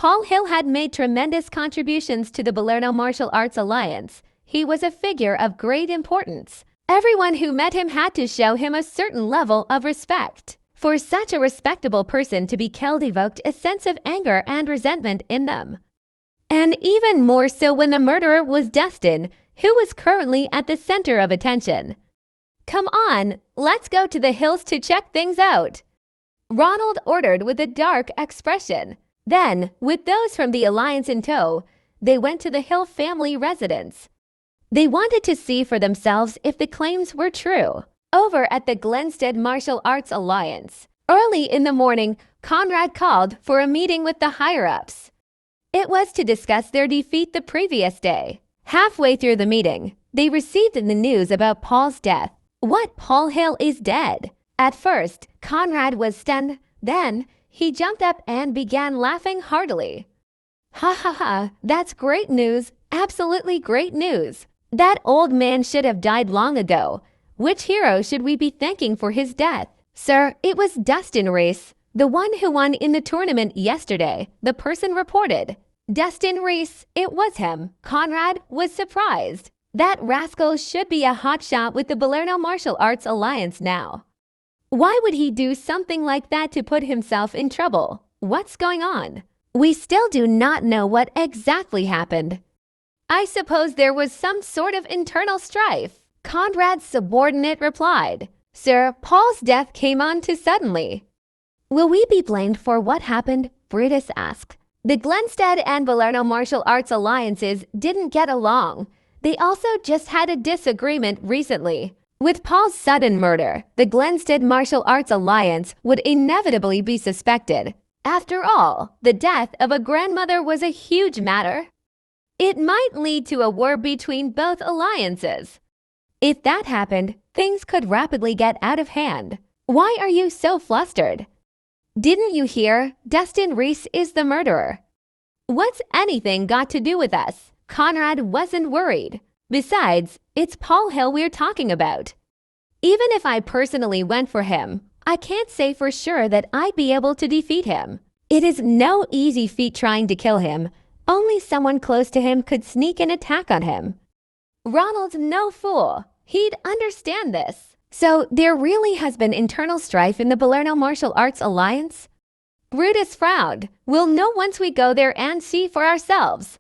Paul Hill had made tremendous contributions to the Balerno Martial Arts Alliance. He was a figure of great importance. Everyone who met him had to show him a certain level of respect. For such a respectable person to be killed evoked a sense of anger and resentment in them. And even more so when the murderer was Dustin, who was currently at the center of attention. "Come on, let's go to the hills to check things out," Ronald ordered with a dark expression. Then, with those from the Alliance in tow, they went to the Hill family residence. They wanted to see for themselves if the claims were true. Over at the Glenstead Martial Arts Alliance, early in the morning, Conrad called for a meeting with the higher-ups. It was to discuss their defeat the previous day. Halfway through the meeting, they received the news about Paul's death. What, Paul Hill is dead? At first, Conrad was stunned. Then, he jumped up and began laughing heartily. "Ha ha ha, that's great news, absolutely great news. That old man should have died long ago. Which hero should we be thanking for his death?" "Sir, it was Dustin Reese, the one who won in the tournament yesterday," the person reported. Dustin Reese, it was him. Conrad was surprised. That rascal should be a hotshot with the Balerno Martial Arts Alliance now. Why would he do something like that to put himself in trouble? What's going on? We still do not know what exactly happened. "I suppose there was some sort of internal strife," Conrad's subordinate replied. "Sir, Paul's death came on too suddenly." "Will we be blamed for what happened?" Brutus asked. The Glenstead and Balerno Martial Arts Alliances didn't get along. They also just had a disagreement recently. With Paul's sudden murder, the Glenstead Martial Arts Alliance would inevitably be suspected. After all, the death of a grandmother was a huge matter. It might lead to a war between both alliances. If that happened, things could rapidly get out of hand. Why are you so flustered? Didn't you hear? Dustin Reese is the murderer. What's anything got to do with us? Conrad wasn't worried. Besides, it's Paul Hill we're talking about. Even if I personally went for him, I can't say for sure that I'd be able to defeat him. It is no easy feat trying to kill him. Only someone close to him could sneak an attack on him. Ronald's no fool. He'd understand this. So there really has been internal strife in the Balerno Martial Arts Alliance? Brutus frowned. "We'll know once we go there and see for ourselves."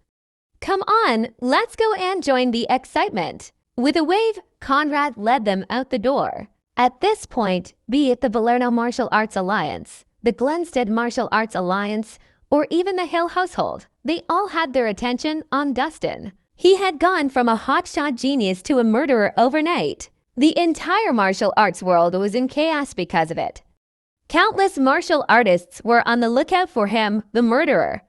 "Come on, let's go and join the excitement." With a wave, Conrad led them out the door. At this point, be it the Balerno Martial Arts Alliance, the Glenstead Martial Arts Alliance, or even the Hill household, they all had their attention on Dustin. He had gone from a hotshot genius to a murderer overnight. The entire martial arts world was in chaos because of it. Countless martial artists were on the lookout for him, the murderer.